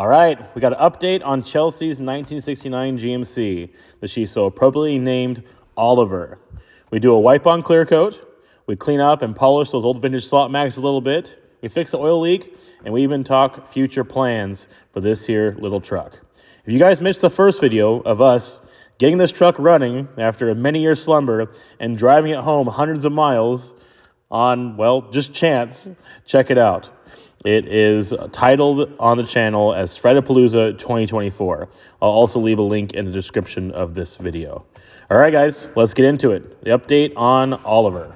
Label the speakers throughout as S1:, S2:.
S1: All right, we got an update on Chelsea's 1969 GMC that she so appropriately named Oliver. We do a wipe-on clear coat. We clean up and polish those old vintage slot mags a little bit. We fix the oil leak, and we even talk future plans for this here little truck. If you guys missed the first video of us getting this truck running after a many-year slumber and driving it home hundreds of miles on, well, just chance, check it out. It is titled on the channel as Fredapalooza 2024. I'll also leave a link in the description of this video. All right, guys, let's get into it. The update on Oliver.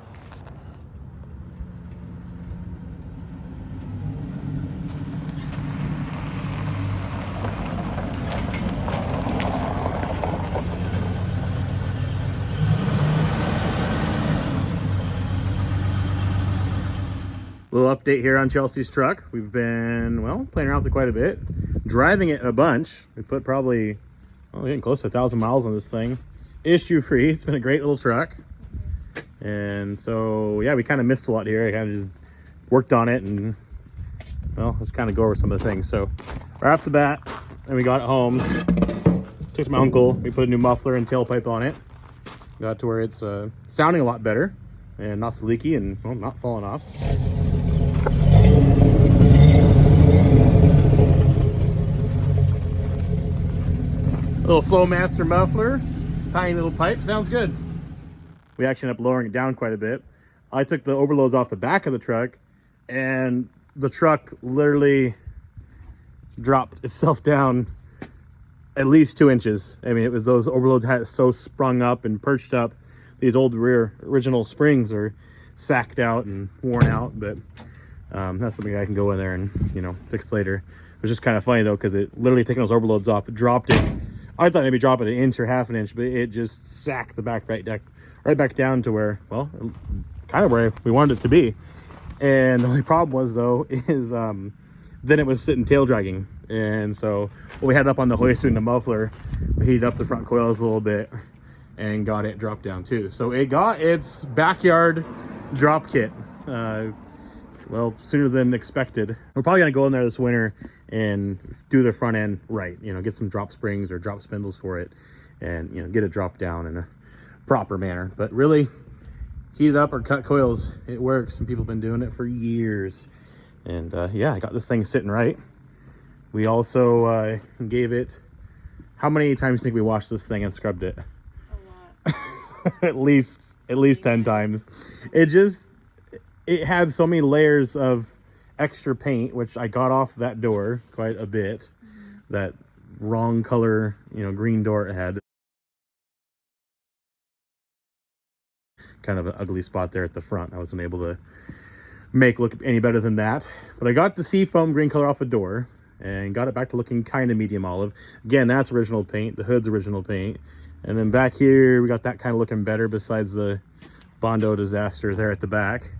S1: Little update here on Chelsea's truck. We've been, well, playing around with it quite a bit. Driving it a bunch. We put probably, well, getting close to 1,000 miles on this thing. Issue-free. It's been a great little truck. And so, yeah, we kind of missed a lot here. I kind of just worked on it and, well, let's kind of go over some of the things. So, right off the bat, and we got it home. Took it to my uncle. We put a new muffler and tailpipe on it. Got to where it's sounding a lot better and not so leaky and, well, not falling off. Little Flowmaster muffler, tiny little pipe, sounds good. We actually ended up lowering it down quite a bit. I took the overloads off the back of the truck, and the truck literally dropped itself down at least 2 inches. I mean, it was those overloads had it so sprung up and perched up. These old rear original springs are sacked out and worn out, but that's something I can go in there and, you know, fix later. It was just kind of funny though, because it literally taking those overloads off, it dropped it. I thought maybe drop it an inch or half an inch, but it just sacked the back right back down to where, well, kind of where we wanted it to be. And the only problem was though, is then it was sitting tail dragging. And so when we had it up on the hoist doing the muffler, we heated up the front coils a little bit and got it dropped down too. So it got its backyard drop kit. Well, sooner than expected. We're probably gonna go in there this winter and do the front end right. You know, get some drop springs or drop spindles for it and, you know, get it dropped down in a proper manner. But really, heat it up or cut coils, it works. And people have been doing it for years. And yeah, I got this thing sitting right. We also gave it, how many times do you think we washed this thing and scrubbed it?
S2: A lot.
S1: at least 10 times. It had so many layers of extra paint, which I got off that door quite a bit. That wrong color, you know, green door it had. Kind of an ugly spot there at the front. I wasn't able to make look any better than that. But I got the seafoam green color off the door and got it back to looking kind of medium olive. Again, that's original paint. The hood's original paint. And then back here, we got that kind of looking better besides the Bondo disaster there at the back.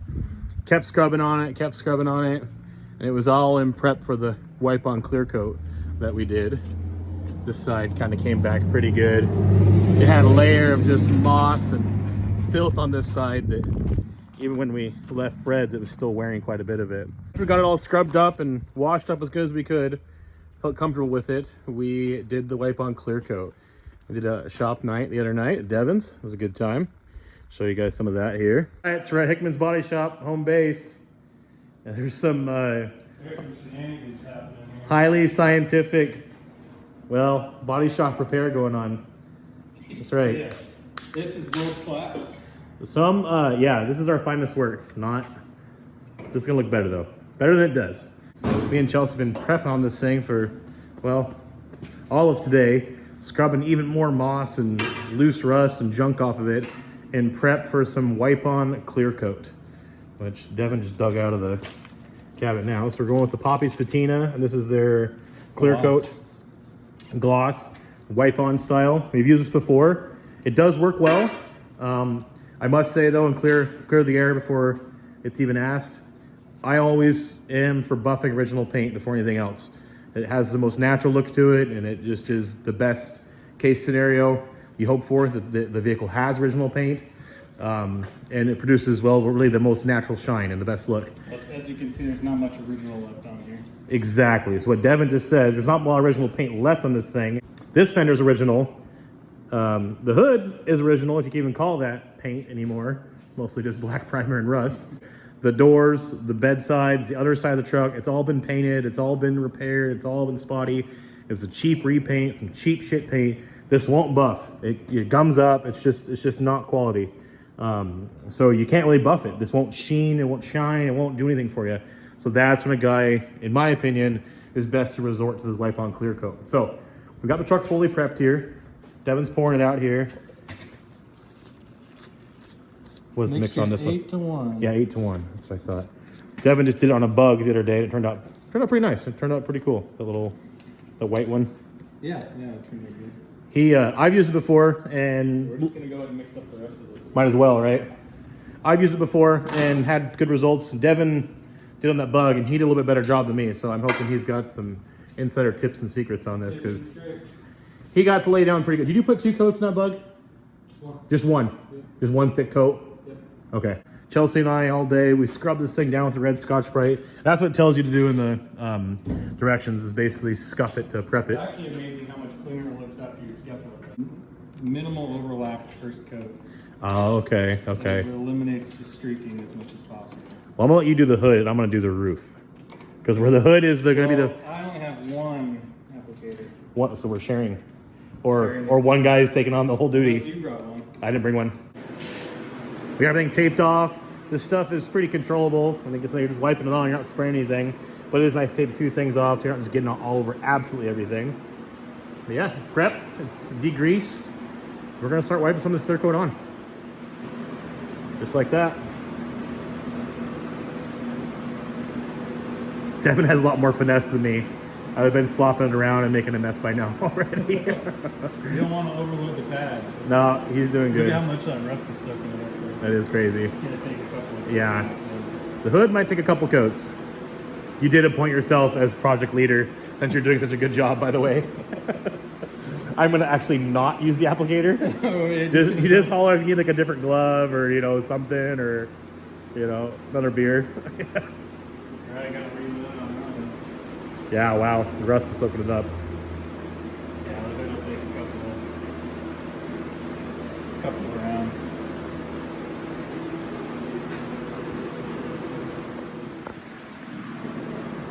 S1: Kept scrubbing on it, and it was all in prep for the wipe-on clear coat that we did. This side kind of came back pretty good. It had a layer of just moss and filth on this side that even when we left Fred's, it was still wearing quite a bit of it. We got it all scrubbed up and washed up as good as we could, felt comfortable with it. We did the wipe-on clear coat. We did a shop night the other night at Devon's. It was a good time. Show you guys some of that here. All right, it's right, Hickman's Body Shop, home base. And there's some
S3: shenanigans happening here.
S1: highly scientific, well, body shop repair going on. That's right.
S3: Yeah. This is world class.
S1: Yeah, this is our finest work. This is gonna look better though. Better than it does. Me and Chelsea have been prepping on this thing for, well, all of today. Scrubbing even more moss and loose rust and junk off of it in prep for some wipe-on clear coat, which Devin just dug out of the cabinet now. So we're going with the Poppy's Patina, and this is their clear coat gloss, wipe-on style. We've used this before. It does work well. I must say though, and clear the air before it's even asked, I always am for buffing original paint before anything else. It has the most natural look to it, and it just is the best case scenario you hope for, that the vehicle has original paint. And it produces, well, really the most natural shine and the best look.
S3: But as you can see, there's not much original left on here.
S1: Exactly. So what Devin just said, there's not a lot of original paint left on this thing. This fender's original. The hood is original, if you can even call that paint anymore. It's mostly just black primer and rust. The doors, the bed sides, the other side of the truck, it's all been painted, it's all been repaired, it's all been spotty. It was a cheap repaint, some cheap shit paint. This won't buff. It gums up. It's just not quality. So you can't really buff it. This won't sheen, it won't shine, it won't do anything for you. So that's when a guy, in my opinion, is best to resort to this wipe-on clear coat. So we got the truck fully prepped here. Devin's pouring it out here. What's the mix on this one?
S3: 8-to-1.
S1: Yeah, 8-to-1. That's what I thought. Devin just did it on a bug the other day. And it turned out pretty nice. It turned out pretty cool. The white one.
S3: Yeah, it turned out good.
S1: I've used it before, and
S3: We're just gonna go ahead and mix up the rest of this.
S1: might as well, right? I've used it before and had good results. Devin did on that bug, and he did a little bit better job than me. So I'm hoping he's got some insider tips and secrets on this, because he got to lay down pretty good. Did you put 2 coats in that bug? Just one.
S3: Yeah.
S1: Just one thick coat.
S3: Yep.
S1: Okay. Chelsea and I all day, we scrubbed this thing down with the red Scotch-Brite. That's what it tells you to do in the directions, is basically scuff it to prep it.
S3: It's actually amazing how much cleaner it looks after you scuff it. Minimal overlap first coat.
S1: Oh, okay, okay.
S3: It eliminates the streaking as much as possible.
S1: Well, I'm gonna let you do the hood, and I'm gonna do the roof. Because where the hood is, they're gonna be the
S3: I only have one applicator.
S1: one, so we're sharing. Or
S3: Sharing
S1: or
S3: this
S1: one guy's taking on the whole
S3: Unless
S1: duty.
S3: you brought one.
S1: I didn't bring one. We got everything taped off. This stuff is pretty controllable. I think it's like you're just wiping it on, you're not spraying anything. But it is nice to tape a few things off so you're not just getting all over absolutely everything. But yeah, it's prepped, it's degreased. We're gonna start wiping some of the clear coat on. Just like that. Devin has a lot more finesse than me. I would have been slopping it around and making a mess by now already.
S3: You don't want to overload the pad.
S1: No, he's doing
S3: Look
S1: good.
S3: at how much that rust is soaking it up for.
S1: That is crazy.
S3: It's gonna take a couple of
S1: Yeah.
S3: days.
S1: The hood might take a couple coats. You did appoint yourself as project leader since you're doing such a good job, by the way. I'm gonna actually not use the applicator. You just holler if you need like a different glove or something, or another beer.
S3: Alright, I gotta reload on that one.
S1: Yeah, wow, the rust is soaking it up.
S3: Yeah, it'll take a couple of rounds.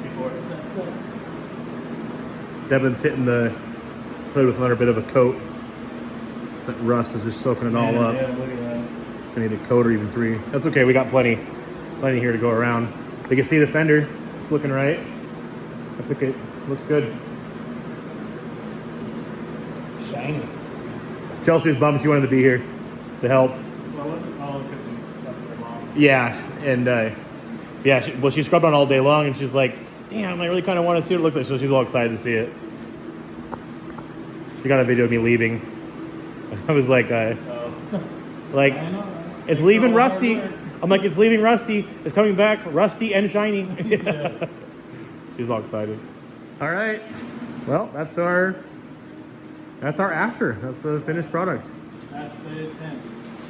S3: Before it sets up.
S1: Devin's hitting the hood with another bit of a coat. That rust is just soaking it all up.
S3: Yeah, look at that.
S1: I need a coat or even 3. That's okay, we got plenty here to go around. You can see the fender, it's looking right. That's okay, looks good.
S3: Shiny.
S1: Chelsea was bummed she wanted to be here to help.
S3: Well, because we stuck her mom.
S1: Yeah, and yeah, she scrubbed on all day long, and she's like, damn, I really kind of want to see what it looks like. So she's all excited to see it. She got a video of me leaving. I was like,
S3: I know, right?
S1: it's
S3: Thanks
S1: leaving
S3: for all the
S1: rusty.
S3: hard work.
S1: I'm like, it's leaving rusty. It's coming back rusty and shiny.
S3: Yes.
S1: She's all excited. All right. Well, that's our after. That's the finished product.
S3: That's the attempt.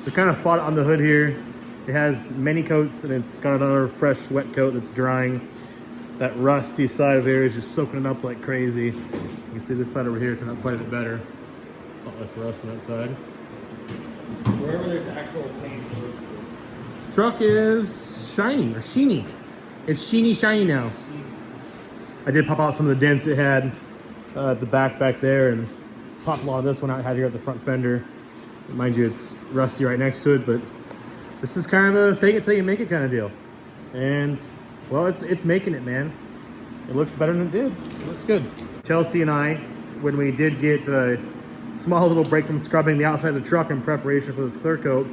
S1: We kind of fought on the hood here. It has many coats, and it's got another fresh wet coat that's drying. That rusty side of here is just soaking it up like crazy. You can see this side over here turned out quite a bit better. A lot less rust on that side.
S3: Wherever there's actual paint.
S1: Truck is shiny or sheeny. It's sheeny shiny now. I did pop out some of the dents it had at the back there, and popped a lot of this one out had here at the front fender. Mind you, it's rusty right next to it, but this is kind of a fake it till you make it kind of deal. And well, it's making it, man. It looks better than it did. It looks good. Chelsea and I, when we did get a small little break from scrubbing the outside of the truck in preparation for this clear coat,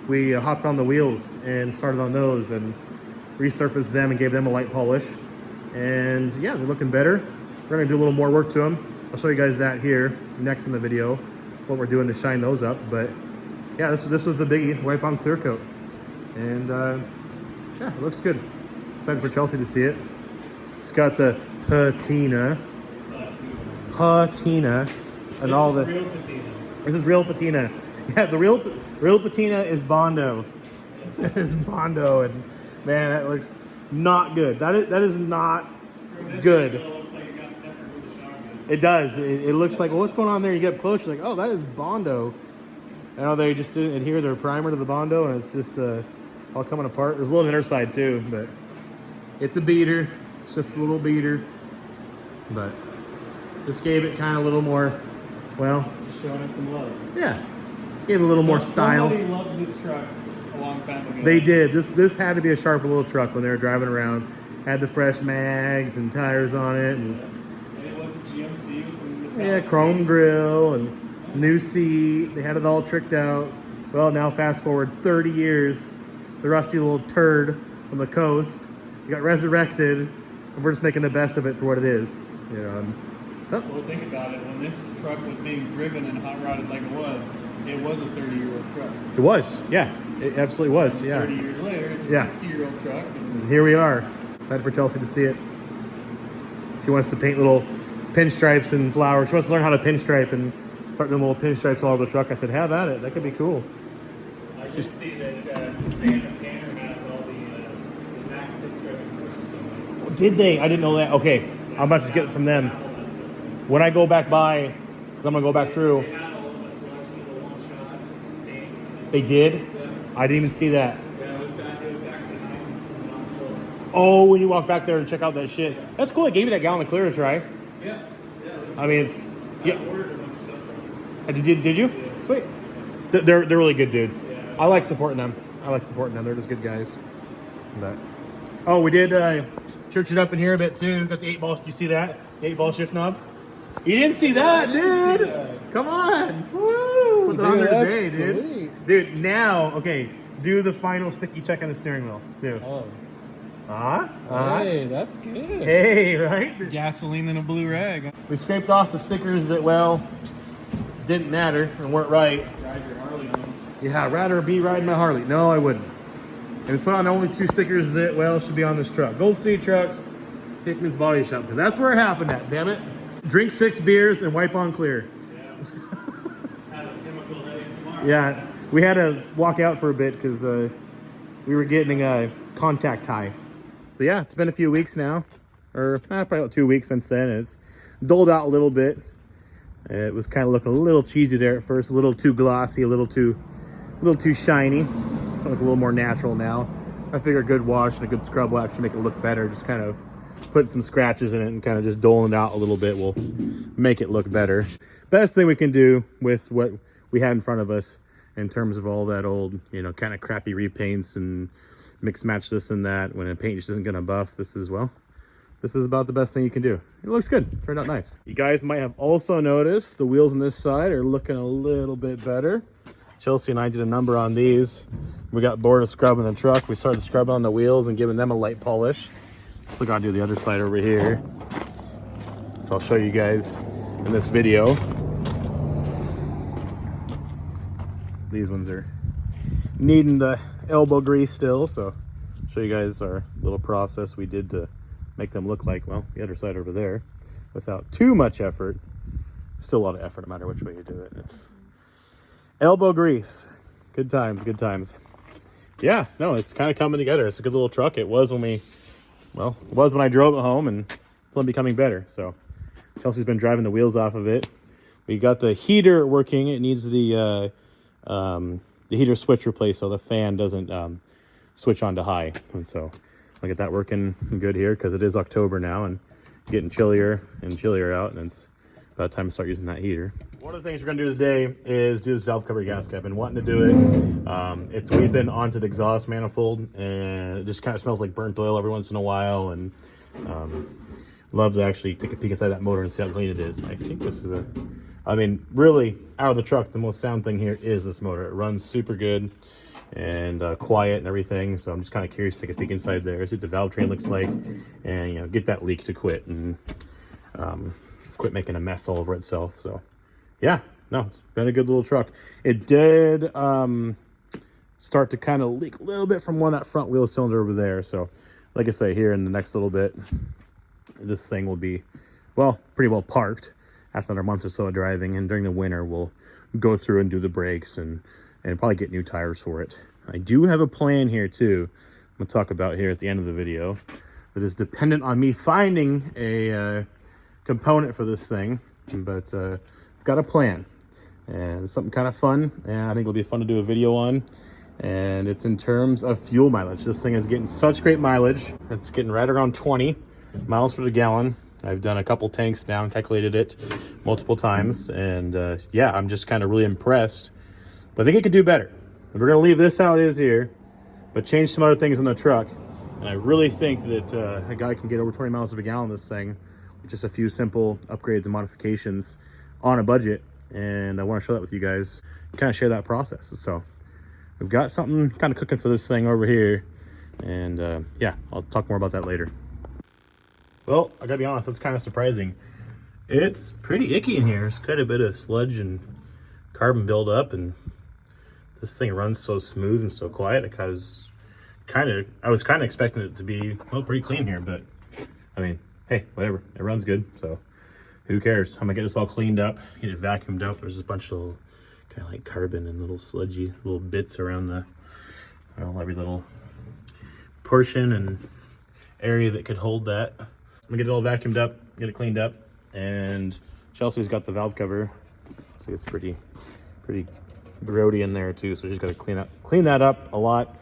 S1: we hopped on the wheels and started on those and resurfaced them and gave them a light polish. And yeah, they're looking better. We're gonna do a little more work to them. I'll show you guys that here next in the video, what we're doing to shine those up. But yeah, this was the biggie, wipe on clear coat. And yeah, it looks good. Excited for Chelsea to see it. It's got the patina, and all the.
S3: Real patina.
S1: This is real patina. Yeah, the real patina is Bondo. Is Bondo, and man, that looks not good. That is not good. It does. It looks like, well, what's going on there? You get up close, you're like, oh, that is Bondo. I know they just didn't adhere their primer to the Bondo, and it's just all coming apart. There's a little inner side too, but it's a beater. It's just a little beater, but this gave it kind of a little more, well,
S3: Just showing it some love.
S1: yeah, gave it a little more style.
S3: Somebody loved this truck a long time ago.
S1: They did. This had to be a sharper little truck when they were driving around. Had the fresh mags and tires on it, and
S3: it was a GMC with the
S1: yeah, chrome grill and new seat. They had it all tricked out. Well, now fast forward 30 years, the rusty little turd from the coast, he got resurrected, and we're just making the best of it for what it is. You know.
S3: Well, think about it. When this truck was being driven and hot rodded like it was a 30-year-old truck.
S1: It was, yeah, it absolutely was, yeah.
S3: 30 years later, it's a
S1: Yeah.
S3: 60-year-old truck.
S1: And here we are. Excited for Chelsea to see it. She wants to paint little pinstripes and flowers. She wants to learn how to pinstripe and start doing little pinstripes all over the truck. I said, have at it. That could be cool.
S3: I did see that Sam and Tanner had all the Mac pinstriping.
S1: Did they? I didn't know that. Okay, I'm about to get it from them. When I go back by, because I'm going to go back through.
S3: They had a selection of the one-shot paint.
S1: They did?
S3: Yeah.
S1: I didn't even see that.
S3: Yeah, it was back behind.
S1: Oh, when you walk back there and check out that shit. That's cool. They gave you that gallon of clear to try.
S3: Yeah.
S1: I mean, it's... Yeah.
S3: I ordered a bunch of stuff from them.
S1: Did you?
S3: Yeah.
S1: Sweet. They're really good dudes.
S3: Yeah.
S1: I like supporting them. They're just good guys. But oh, we did church it up in here a bit too. Got the 8-ball. Did you see that? The 8-ball shift knob. You didn't see that, dude. Come on. Woo. Put that on there today, dude.
S3: Sweet.
S1: Dude, now, okay, do the final sticky check on the steering wheel too.
S3: Oh.
S1: Hey,
S3: that's good.
S1: Hey, right?
S3: Gasoline in a blue rag.
S1: We scraped off the stickers that, well, didn't matter and weren't right.
S3: Drive your Harley home.
S1: Yeah, I'd rather be riding my Harley. No, I wouldn't. And we put on only 2 stickers that, well, should be on this truck. Gold City Trucks, Hickman's Body Shop, because that's where it happened at, damn it. Drink 6 beers and wipe on clear.
S3: Yeah. Have a chemical headache tomorrow.
S1: Yeah, we had to walk out for a bit because we were getting a contact high. So yeah, it's been a few weeks now, or probably about 2 weeks since then. And it's dulled out a little bit. It was kind of looking a little cheesy there at first, a little too glossy, a little too shiny. It's like a little more natural now. I figure a good wash and a good scrub will actually make it look better. Just kind of put some scratches in it and kind of just doling it out a little bit will make it look better. Best thing we can do with what we had in front of us in terms of all that old, you know, kind of crappy repaints and mix match this and that, when a paint just isn't gonna buff, this is about the best thing you can do. It looks good, turned out nice. You guys might have also noticed the wheels on this side are looking a little bit better. Chelsea and I did a number on these. We got bored of scrubbing the truck. We started scrubbing on the wheels and giving them a light polish. Still gotta do the other side over here. So I'll show you guys in this video. These ones are needing the elbow grease still, so I'll show you guys our little process we did to make them look like, well, the other side over there without too much effort. Still a lot of effort no matter which way you do it. It's elbow grease. Good times, good times. Yeah, no, it's kind of coming together. It's a good little truck. It was when I drove it home, and it's only becoming better. So Chelsea's been driving the wheels off of it. We got the heater working. It needs the heater switch replaced so the fan doesn't switch on to high. And so I'll get that working good here because it is October now and getting chillier and chillier out, and it's about time to start using that heater. One of the things we're going to do today is do this valve cover gasket. I've been wanting to do it. It's weeping onto the exhaust manifold, and it just kind of smells like burnt oil every once in a while, and love to actually take a peek inside that motor and see how clean it is. I think this is really, out of the truck, the most sound thing here is this motor. It runs super good and quiet and everything, so I'm just kind of curious to take a peek inside there, see what the valve train looks like, and, you know, get that leak to quit and quit making a mess all over itself. So yeah, no, it's been a good little truck. It did start to kind of leak a little bit from that front wheel cylinder over there. So like I say, here in the next little bit, this thing will be, well, pretty well parked. after another month or so of driving, and during the winter we'll go through and do the brakes and probably get new tires for it. I do have a plan here too, I'm gonna talk about here at the end of the video, that is dependent on me finding a component for this thing, but I've got a plan, and it's something kind of fun, and I think it'll be fun to do a video on. And it's in terms of fuel mileage. This thing is getting such great mileage. It's getting right around 20 miles per gallon. I've done a couple tanks now and calculated it multiple times, and yeah, I'm just kind of really impressed. But I think it could do better. We're gonna leave this how it is here, but change some other things in the truck. And I really think that a guy can get over 20 miles per gallon this thing with just a few simple upgrades and modifications on a budget. And I want to show that with you guys, kind of share that process. So we've got something kind of cooking for this thing over here, and yeah, I'll talk more about that later. Well, I gotta be honest, that's kind of surprising. It's pretty icky in here. There's quite a bit of sludge and carbon buildup, and this thing runs so smooth and so quiet. I was kind of expecting it to be, well, pretty clean here, but I mean, hey, whatever. It runs good, so who cares? I'm gonna get this all cleaned up, get it vacuumed up. There's a bunch of little kind of like carbon and little sludgy little bits around the, well, every little portion and area that could hold that. I'm gonna get it all vacuumed up, get it cleaned up, and Chelsea's got the valve cover. See, it's pretty grody in there too, so she's got to clean that up a lot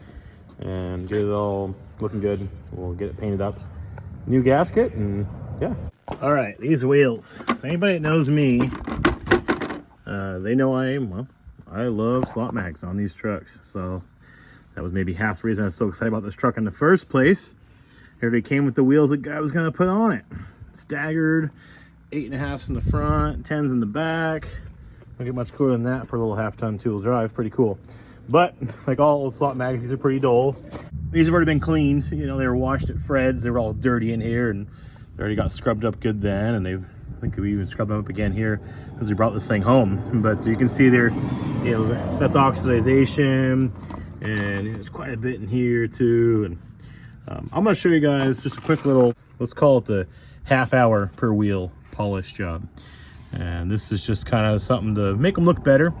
S1: and get it all looking good. We'll get it painted up, new gasket, and yeah. All right, these wheels. So anybody that knows me, they know I love slot mags on these trucks. So that was maybe half the reason I was so excited about this truck in the first place. Here they came with the wheels the guy was gonna put on it. Staggered, 8.5s in the front, 10s in the back. Don't get much cooler than that for a little half-ton two-wheel drive. Pretty cool. But like all slot mags, these are pretty dull. These have already been cleaned. You know, they were washed at Fred's. They were all dirty in here, and they already got scrubbed up good then. And I think we even scrubbed them up again here because we brought this thing home. But you can see there, you know, that's oxidization, and there's quite a bit in here too. And I'm gonna show you guys just a quick little, let's call it the half-hour per wheel polish job. And this is just kind of something to make them look better.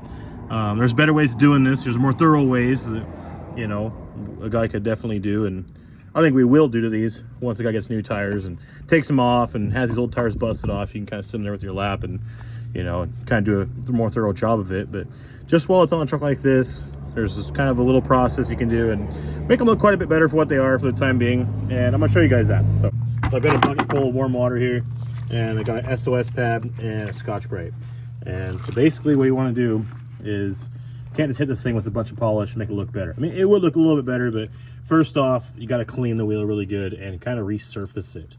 S1: There's better ways of doing this. There's more thorough ways that, you know, a guy could definitely do, and I think we will do to these once the guy gets new tires and takes them off and has these old tires busted off. You can kind of sit them there with your lap and, you know, kind of do a more thorough job of it. But just while it's on a truck like this, there's this kind of a little process you can do and make them look quite a bit better for what they are for the time being. And I'm gonna show you guys that. So I've got a bucket full of warm water here, and I got an SOS pad and a Scotch-Brite. And so basically what you want to do is, you can't just hit this thing with a bunch of polish and make it look better. I mean, it would look a little bit better, but first off, you got to clean the wheel really good and kind of resurface it,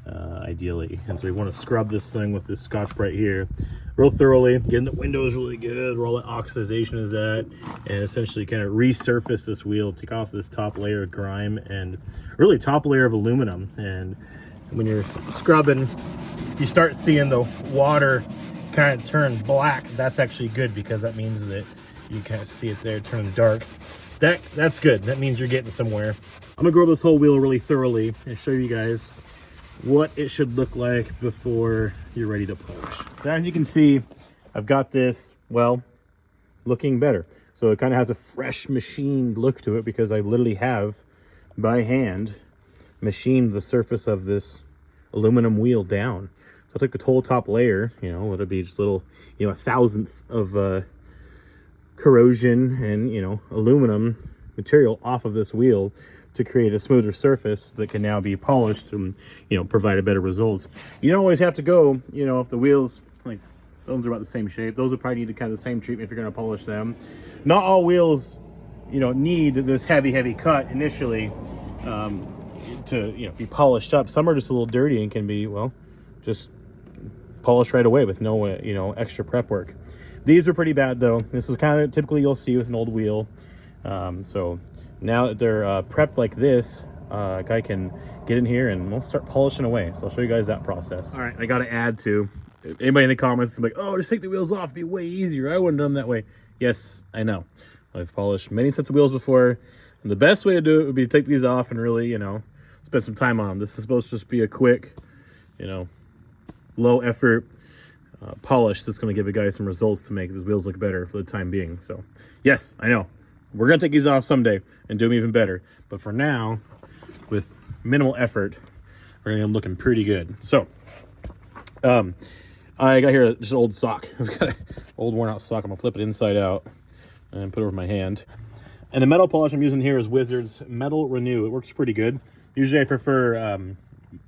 S1: ideally. And so you want to scrub this thing with this Scotch-Brite here real thoroughly, getting the windows really good where all that oxidization is at, and essentially kind of resurface this wheel, take off this top layer of grime and really top layer of aluminum. And when you're scrubbing, you start seeing the water kind of turn black. That's actually good, because that means that you kind of see it there turning dark. That's good. That means you're getting somewhere. I'm gonna go over this whole wheel really thoroughly and show you guys what it should look like before you're ready to polish. So as you can see, I've got this, well, looking better. So it kind of has a fresh machined look to it, because I literally have by hand machined the surface of this aluminum wheel down. So I took the whole top layer, you know, it'll be just a little, you know, 1,000th of corrosion and, you know, aluminum material off of this wheel to create a smoother surface that can now be polished and, you know, provide a better results. You don't always have to go, you know, if the wheels, like those are about the same shape, those will probably need kind of the same treatment if you're going to polish them. Not all wheels, you know, need this heavy cut initially to, you know, be polished up. Some are just a little dirty and can be, well, just polished right away with no, you know, extra prep work. These are pretty bad though. This is kind of typically you'll see with an old wheel. So now that they're prepped like this, a guy can get in here and we'll start polishing away. So I'll show you guys that process. All right, I got to add to, anybody in the comments can be like, oh, just take the wheels off, it'd be way easier. I wouldn't have done that way. Yes, I know. I've polished many sets of wheels before, and the best way to do it would be to take these off and really, you know, spend some time on them. This is supposed to just be a quick, you know, low effort polish that's going to give a guy some results to make his wheels look better for the time being. So yes, I know we're going to take these off someday and do them even better, but for now, with minimal effort, we're going to be looking pretty good. So I got here just an old sock. I've got an old worn out sock. I'm gonna flip it inside out and put it over my hand. And the metal polish I'm using here is Wizard's Metal Renew. It works pretty good. Usually I prefer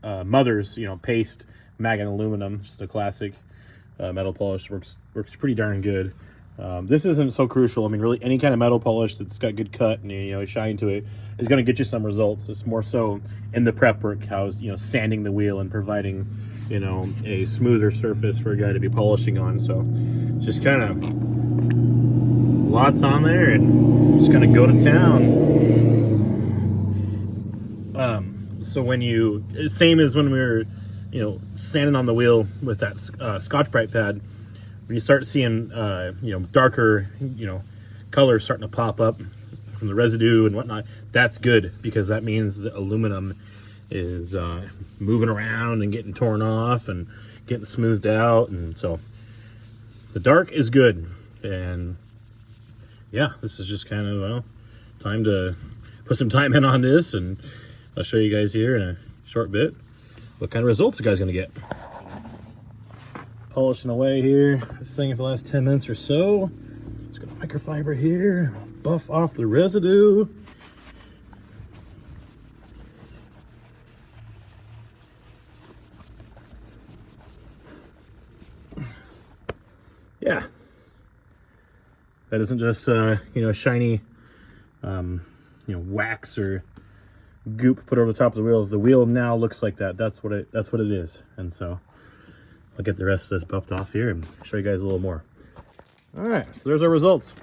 S1: Mother's, paste, magnet aluminum, just a classic metal polish. Works pretty darn good. This isn't so crucial. I mean, really, any kind of metal polish that's got good cut and shine to it is going to get you some results. It's more so in the prep work, how sanding the wheel and providing a smoother surface for a guy to be polishing on. So just kind of lots on there and just kind of go to town. So when same as when we were sanding on the wheel with that Scotch-Brite pad, when you start seeing darker colors starting to pop up from the residue and whatnot, that's good, because that means the aluminum is moving around and getting torn off and getting smoothed out. And so the dark is good. And yeah, this is just kind of time to put some time in on this, and I'll show you guys here in a short bit what kind of results the guy's gonna get. Polishing away here this thing for the last 10 minutes or so. Just got a microfiber here, buff off the residue. Yeah, that isn't just shiny wax or goop put over the top of the wheel. The wheel now looks like that. That's what it is. And so I'll get the rest of this buffed off here and show you guys a little more. All right, so there's our results.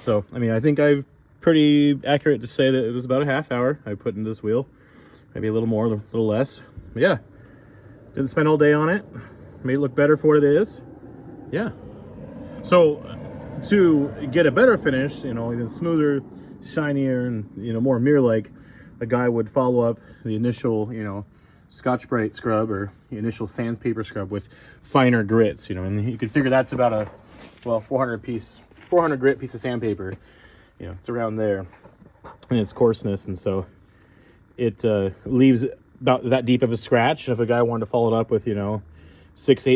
S1: So I mean, I think I've pretty accurate to say that it was about a half hour I put into this wheel, maybe a little more, a little less. But yeah, didn't spend all day on it. Made it look better for what it is. Yeah. So to get a better finish, even smoother, shinier, and more mirror-like, a guy would follow up the initial Scotch-Brite scrub or the initial sandpaper scrub with finer grits, and you could figure that's about a 400 grit piece of sandpaper. It's around there in its coarseness, and so it leaves about that deep of a scratch. And if a guy wanted to follow it up with 600,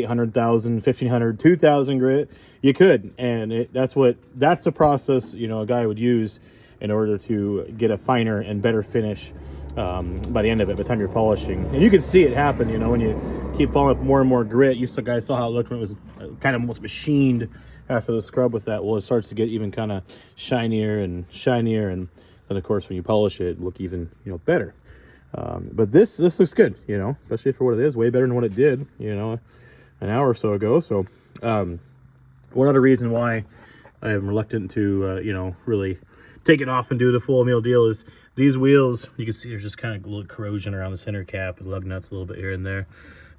S1: 800,000, 1,500, 2,000 grit, you could. And that's the process, a guy would use in order to get a finer and better finish by the end of it, by the time you're polishing. And you can see it happen, when you keep following up more and more grit. You guys saw how it looked when it was kind of almost machined after the scrub with that. Well, it starts to get even kind of shinier. And then, of course, when you polish it, look even, better. But this looks good, especially for what it is, way better than what it did, an hour or so ago. So one other reason why I am reluctant to, really take it off and do the full meal deal is these wheels. You can see there's just kind of a little corrosion around the center cap and lug nuts a little bit here and there.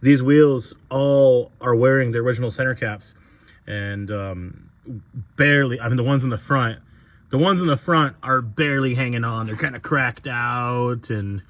S1: These wheels all are wearing the original center caps, and barely, the ones in the front are barely hanging on. They're kind of cracked out, and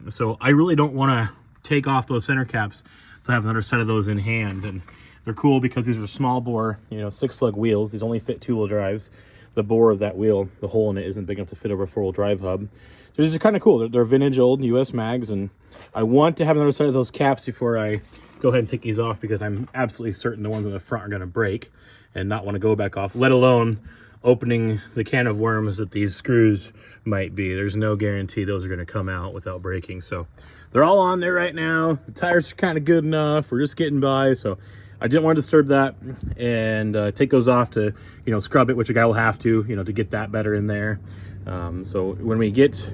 S1: so I really don't want to take off those center caps to have another set of those in hand. And they're cool because these are small bore, 6-lug wheels. These only fit 2-wheel drives. The bore of that wheel, the hole in it, isn't big enough to fit over a 4-wheel drive hub. So these are kind of cool. They're vintage old US mags, and I want to have another set of those caps before I go ahead and take these off, because I'm absolutely certain the ones in the front are going to break and not want to go back off, let alone opening the can of worms that these screws might be. There's no guarantee those are going to come out without breaking. So they're all on there right now. The tires are kind of good enough. We're just getting by. So I didn't want to disturb that and take those off to, scrub it, which a guy will have to get that better in there. So when we get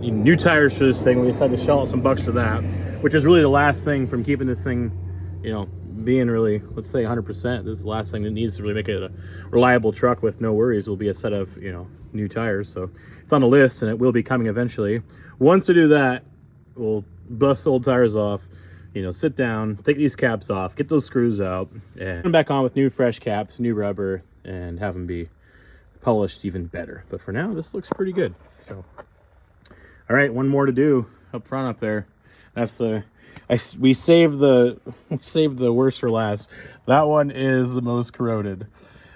S1: new tires for this thing, we decided to shell out some bucks for that, which is really the last thing from keeping this thing, being really, let's say 100%. This is the last thing that needs to really make it a reliable truck with no worries will be a set of, new tires. So it's on the list, and it will be coming eventually. Once we do that, we'll bust the old tires off, sit down, take these caps off, get those screws out, and come back on with new fresh caps, new rubber, and have them be polished even better. But for now, this looks pretty good. So, all right, one more to do up front up there. That's we saved the worst for last. That one is the most corroded.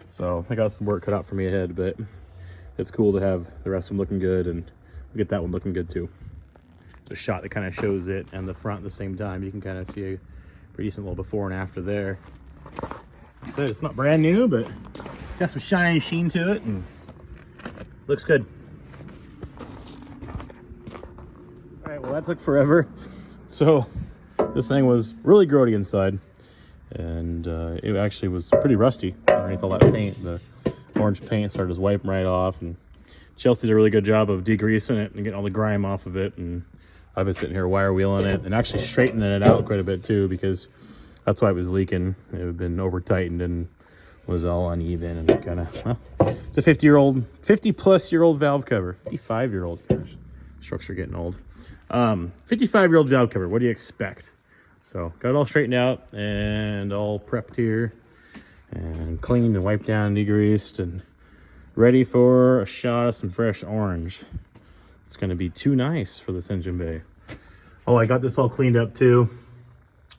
S1: So I got some work cut out for me ahead, but it's cool to have the rest of them looking good, and we get that one looking good too. The shot that kind of shows it and the front at the same time. You can kind of see a pretty decent little before and after there. So it's not brand new, but got some shiny sheen to it and looks good. All right, well that took forever. So this thing was really grody inside, and it actually was pretty rusty underneath all that paint. The orange paint started just wiping right off, and Chelsea did a really good job of degreasing it and getting all the grime off of it. And I've been sitting here wire wheeling it and actually straightening it out quite a bit too, because that's why it was leaking. It had been over tightened and was all uneven, and it kind of, well, it's a 50-plus-year-old valve cover. 55-year-old, gosh, trucks are getting old. 55-year-old valve cover. What do you expect? So got it all straightened out and all prepped here and cleaned and wiped down and degreased and ready for a shot of some fresh orange. It's going to be too nice for this engine bay. Oh, I got this all cleaned up too.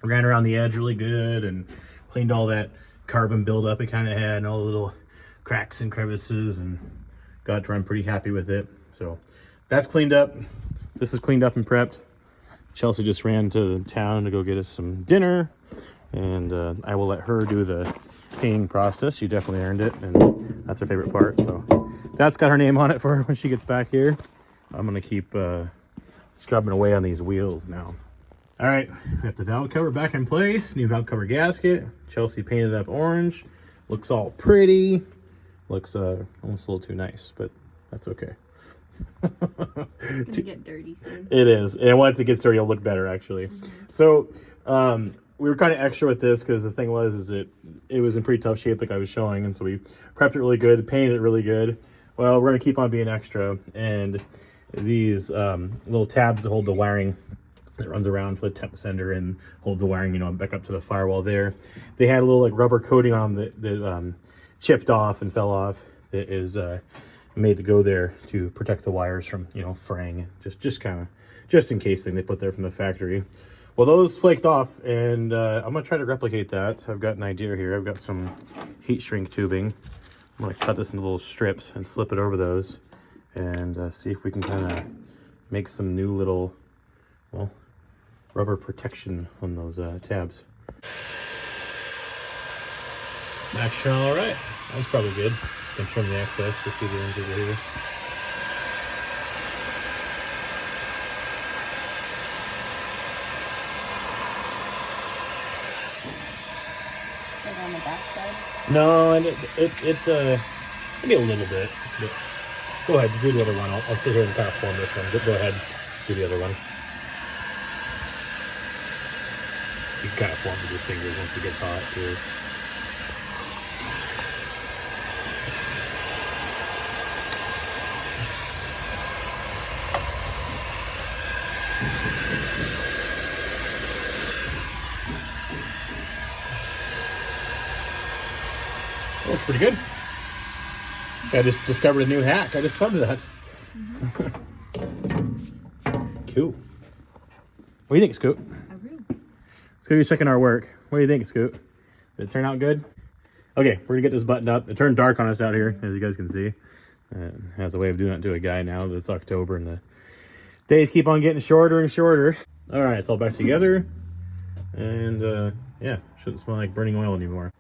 S1: Ran around the edge really good and cleaned all that carbon buildup it kind of had and all the little cracks and crevices, and got to run pretty happy with it. So that's cleaned up. This is cleaned up and prepped. Chelsea just ran to town to go get us some dinner, and I will let her do the painting process. She definitely earned it, and that's her favorite part. So that's got her name on it for her when she gets back here. I'm gonna keep scrubbing away on these wheels now. All right, got the valve cover back in place, new valve cover gasket. Chelsea painted up orange. Looks all pretty. Looks almost a little too nice, but that's okay.
S2: It's gonna get dirty soon.
S1: It is, and once it gets dirty, it'll look better actually. So we were kind of extra with this because the thing was it was in pretty tough shape like I was showing, and so we prepped it really good, painted it really good. Well, we're gonna keep on being extra, and these little tabs that hold the wiring that runs around for the temp sender and holds the wiring, you know, back up to the firewall there. They had a little like rubber coating on them that chipped off and fell off. That is made to go there to protect the wires from, you know, fraying, just in case they put there from the factory. Well, those flaked off, and I'm gonna try to replicate that. I've got an idea here. I've got some heat shrink tubing. I'm gonna cut this into little strips and slip it over those, and see if we can kind of make some new little, well, rubber protection on those tabs. Action, all right. That's probably good. Can trim the excess, just do the ends over here.
S2: Like on the back side?
S1: No, and maybe a little bit. But go ahead, do the other one. I'll sit here and kind of form this one. Go ahead, do the other one. You can kind of form with your fingers once it gets hot too. Looks pretty good. I just discovered a new hack. I just thought of that. Cool. What do you think, Scoot?
S2: I really.
S1: Let's go checking our work. What do you think, Scoot? Did it turn out good? Okay, we're gonna get this buttoned up. It turned dark on us out here, as you guys can see. It has a way of doing that to a guy now that it's October and the days keep on getting shorter and shorter. All right, it's all back together. And yeah, shouldn't smell like burning oil anymore.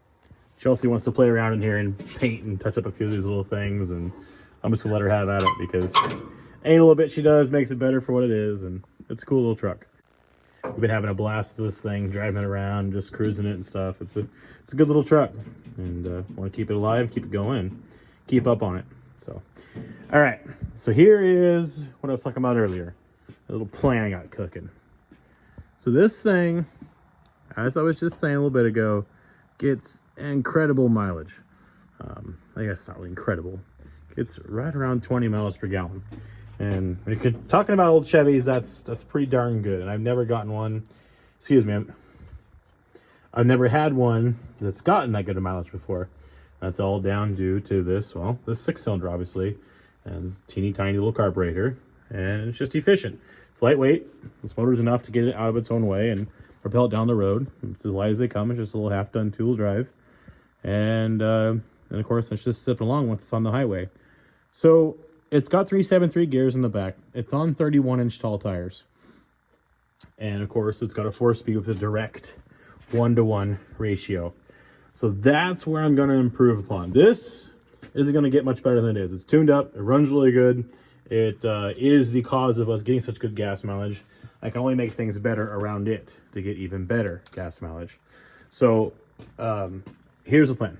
S1: Chelsea wants to play around in here and paint and touch up a few of these little things, and I'm just gonna let her have at it because any little bit she does makes it better for what it is, and it's a cool little truck. We've been having a blast with this thing, driving it around, just cruising it and stuff. It's a good little truck, and want to keep it alive, keep it going, keep up on it. So, all right. So here is what I was talking about earlier, a little plan I got cooking. So this thing, as I was just saying a little bit ago, gets incredible mileage. I guess it's not really incredible. It's right around 20 miles per gallon. And when you're talking about old Chevys, that's pretty darn good. And I've never gotten one, excuse me, I've never had one that's gotten that good a mileage before. That's all down due to this, well, this 6-cylinder obviously, and this teeny tiny little carburetor. and it's just efficient. It's lightweight. This motor's enough to get it out of its own way and propel it down the road. It's as light as they come. It's just a little half-done two-wheel drive. And of course, it's just zipping along once it's on the highway. So it's got 373 gears in the back. It's on 31-inch tall tires. And of course, it's got a 4-speed with a direct 1-to-1 ratio. So that's where I'm going to improve upon. This isn't going to get much better than it is. It's tuned up. It runs really good. It is the cause of us getting such good gas mileage. I can only make things better around it to get even better gas mileage. So here's the plan.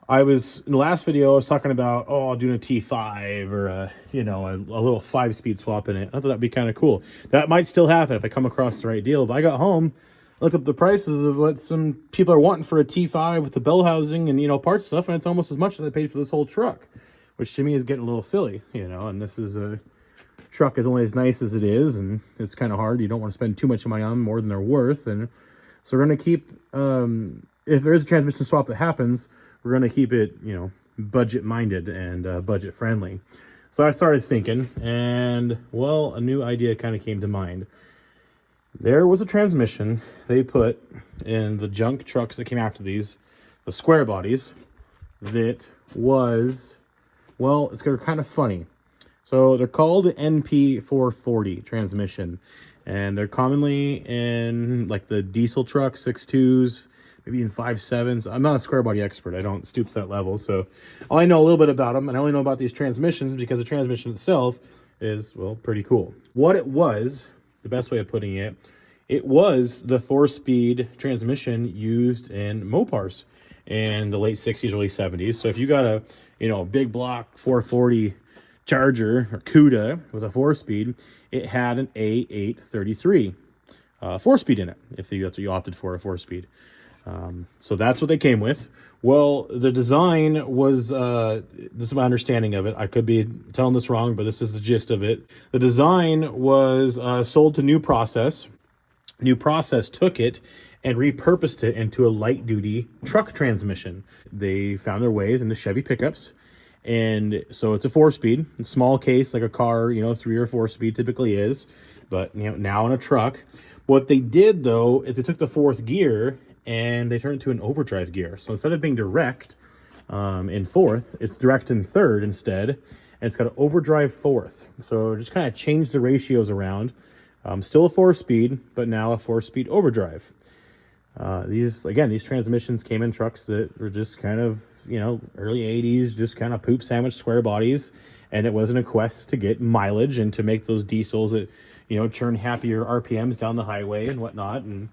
S1: In the last video, I was talking about, doing a T5 or a little 5-speed swap in it. I thought that'd be kind of cool. That might still happen if I come across the right deal. But I got home, looked up the prices of what some people are wanting for a T5 with the bell housing and, parts stuff, and it's almost as much as I paid for this whole truck, which to me is getting a little silly, and this is a truck is only as nice as it is, and it's kind of hard. You don't want to spend too much money on them, more than they're worth. And so we're going to keep, if there is a transmission swap that happens, we're going to keep it, budget minded and budget friendly. So I started thinking, and well, a new idea kind of came to mind. There was a transmission they put in the junk trucks that came after these, the square bodies, that was, well, it's kind of funny. So they're called NP440 transmission, and they're commonly in like the diesel truck 6.2s, maybe in 5.7s. I'm not a square body expert. I don't stoop to that level. So I know a little bit about them, and I only know about these transmissions because the transmission itself is, well, pretty cool. What it was, the best way of putting it, it was the 4-speed transmission used in Mopars in the late 60s, early 70s. So if you got a, big block 440 Charger or CUDA with a 4-speed, it had an A833 4-speed in it, if that's what you opted for, a 4-speed. So that's what they came with. Well, the design was, this is my understanding of it. I could be telling this wrong, but this is the gist of it. The design was sold to New Process. New Process took it and repurposed it into a light-duty truck transmission. They found their ways into Chevy pickups. And so it's a 4-speed, small case, like a car, 3 or 4-speed typically is, but now in a truck. What they did though, is they took the 4th gear and they turned it to an overdrive gear. So instead of being direct in 4th, it's direct in 3rd instead, and it's got an overdrive 4th. So just kind of changed the ratios around. Still a 4-speed, but now a 4-speed overdrive. These transmissions came in trucks that were just kind of, early 80s, just kind of poop sandwich square bodies. And it wasn't a quest to get mileage and to make those diesels that, churn happier RPMs down the highway and whatnot. And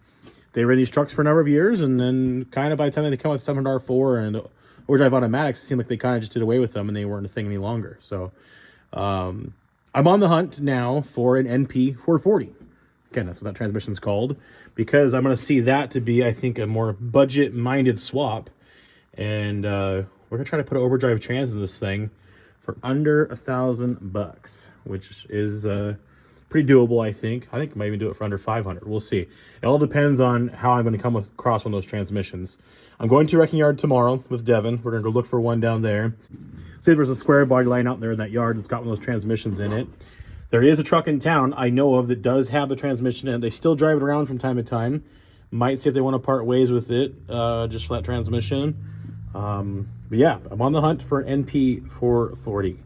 S1: they ran these trucks for a number of years. And then kind of by the time they come out with 700R4 and overdrive automatics, it seemed like they kind of just did away with them and they weren't a thing any longer. So I'm on the hunt now for an NP440. Again, that's what that transmission's called, because I'm going to see that to be, I think, a more budget-minded swap. And we're going to try to put an overdrive trans in this thing for under $1,000, which is pretty doable, I think. I think I might even do it for under 500. We'll see. It all depends on how I'm going to come across one of those transmissions. I'm going to Wrecking Yard tomorrow with Devin. We're going to go look for one down there. See, there's a square body line out there in that yard that's got one of those transmissions in it. There is a truck in town I know of that does have the transmission in it. They still drive it around from time to time. Might see if they want to part ways with it, just for that transmission. But yeah, I'm on the hunt for an NP440.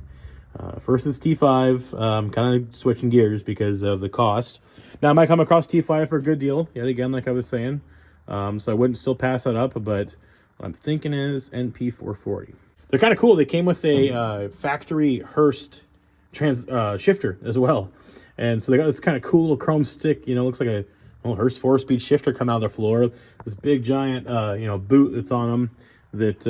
S1: First is T5. Kind of switching gears because of the cost. Now I might come across T5 for a good deal, yet again, like I was saying. So I wouldn't still pass that up, but what I'm thinking is NP440. They're kind of cool. They came with a factory Hurst shifter as well, and so they got this kind of cool little chrome stick, looks like a Hurst 4-speed shifter come out of their floor. This big giant boot that's on them that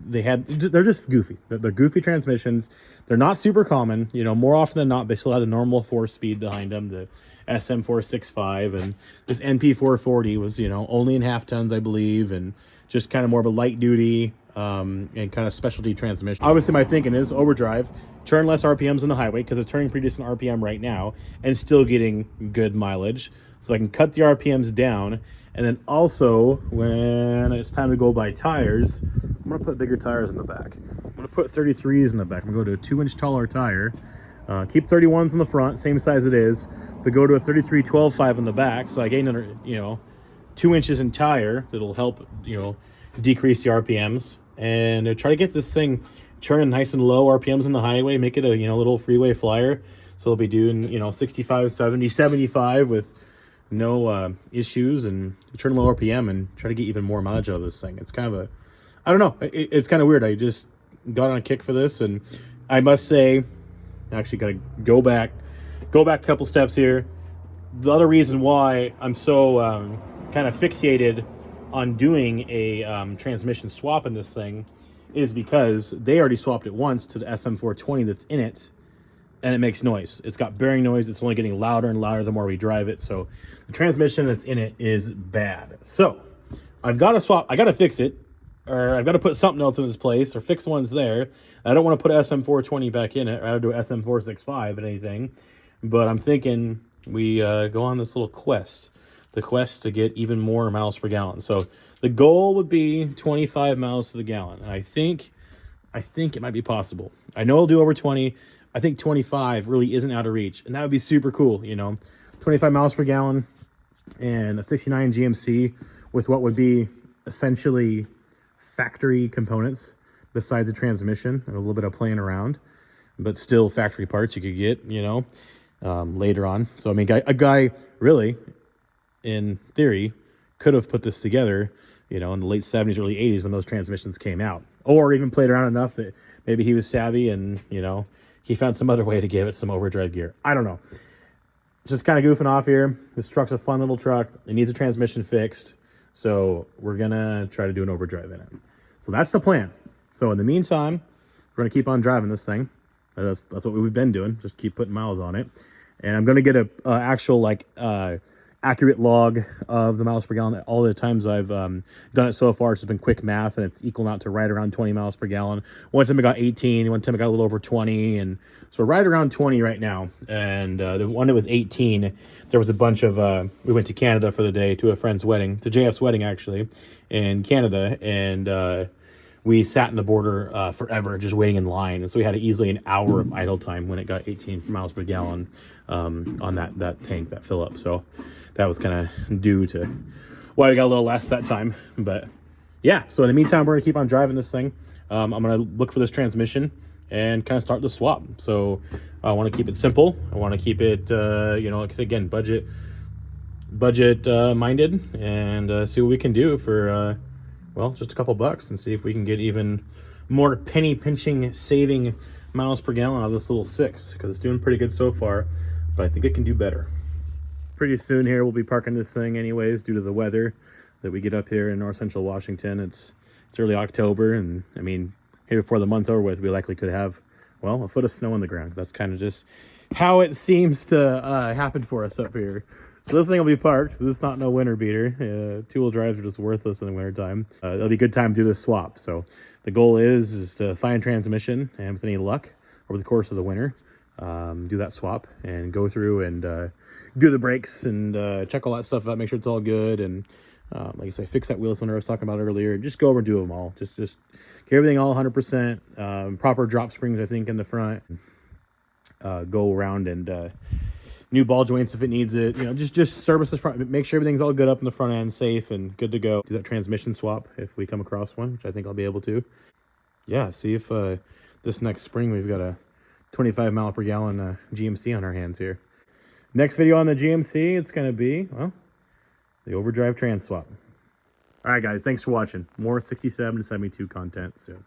S1: they're just goofy. They're goofy transmissions. They're not super common. More often than not, they still have the normal 4-speed behind them, the SM465, and this NP440 was only in half tons, I believe, and just kind of more of a light duty and kind of specialty transmission. Obviously my thinking is overdrive, turn less RPMs on the highway, because it's turning pretty decent RPM right now and still getting good mileage, so I can cut the RPMs down. And then also when it's time to go buy tires, I'm gonna put bigger tires in the back. I'm gonna put 33s in the back. I'm gonna go to a 2-inch taller tire. Keep 31s in the front, same size it is, but go to a 33-12.5 in the back. So I gained another, 2 inches in tire. That'll help, decrease the RPMs. And try to get this thing turning nice and low RPMs on the highway, make it a, little freeway flyer. So it'll be doing, 65, 70, 75 with no issues, and turn low RPM and try to get even more mileage out of this thing. It's kind of a, I don't know, it's kind of weird. I just got on a kick for this, and I must say, actually got to go back a couple steps here. The other reason why I'm so kind of fixated on doing a transmission swap in this thing is because they already swapped it once to the SM420 that's in it, and it makes noise. It's got bearing noise. It's only getting louder and louder the more we drive it. So the transmission that's in it is bad. So I've got to swap. I got to fix it, or I've got to put something else in its place, or fix one's there. I don't want to put SM420 back in it. I would do SM465 and anything. But I'm thinking we go on this little quest. The quest to get even more miles per gallon. So the goal would be 25 miles to the gallon. And I think it might be possible. I know I'll do over 20. I think 25 really isn't out of reach. And that would be super cool, 25 miles per gallon and a 69 GMC with what would be essentially factory components besides the transmission and a little bit of playing around, but still factory parts you could get, later on. So, I mean, a guy really, in theory, could have put this together, in the late 70s, early 80s when those transmissions came out. Or even played around enough that maybe he was savvy and, he found some other way to give it some overdrive gear. I don't know. Just kind of goofing off here. This truck's a fun little truck. It needs a transmission fixed. So we're going to try to do an overdrive in it. So that's the plan. So in the meantime, we're going to keep on driving this thing. That's what we've been doing. Just keep putting miles on it. And I'm going to get a actual accurate log of the miles per gallon. All the times I've done it so far, it's just been quick math, and it's equal out to right around 20 miles per gallon. One time I got 18, one time I got a little over 20, and so we're right around 20 right now. And the one that was 18, there was a bunch of, we went to Canada for the day to a friend's wedding, to JF's wedding actually, in Canada, and we sat in the border forever, just waiting in line. And so we had easily an hour of idle time when it got 18 miles per gallon on that tank, that fill up. So that was kind of due to why I got a little less that time. But yeah, so in the meantime, we're going to keep on driving this thing. I'm going to look for this transmission and kind of start the swap. So I want to keep it simple. I want to keep it, like I said, again, budget minded, and see what we can do for, just a couple bucks, and see if we can get even more penny pinching saving miles per gallon out of this little 6, because it's doing pretty good so far, but I think it can do better. Pretty soon here we'll be parking this thing anyways due to the weather that we get up here in north central Washington. It's early October, and I mean, here before the month's over with, we likely could have a foot of snow on the ground. That's kind of just how it seems to happen for us up here. So this thing will be parked. This is not no winter beater. Two-wheel drives are just worthless in the winter time. It'll be a good time to do this swap. So the goal is to find transmission, and with any luck over the course of the winter, do that swap and go through and do the brakes and check all that stuff out, make sure it's all good, and like I say, fix that wheel cylinder I was talking about earlier. Just go over and do them all. Just get everything all 100%. Proper drop springs, I think, in the front. Go around and new ball joints if it needs it. Just service the front. Make sure everything's all good up in the front end, safe and good to go. Do that transmission swap if we come across one, which I think I'll be able to. Yeah, see if this next spring we've got a 25 mile per gallon GMC on our hands here. Next video on the GMC, it's going to be, the overdrive trans swap. All right, guys, thanks for watching. More 67 to 72 content soon.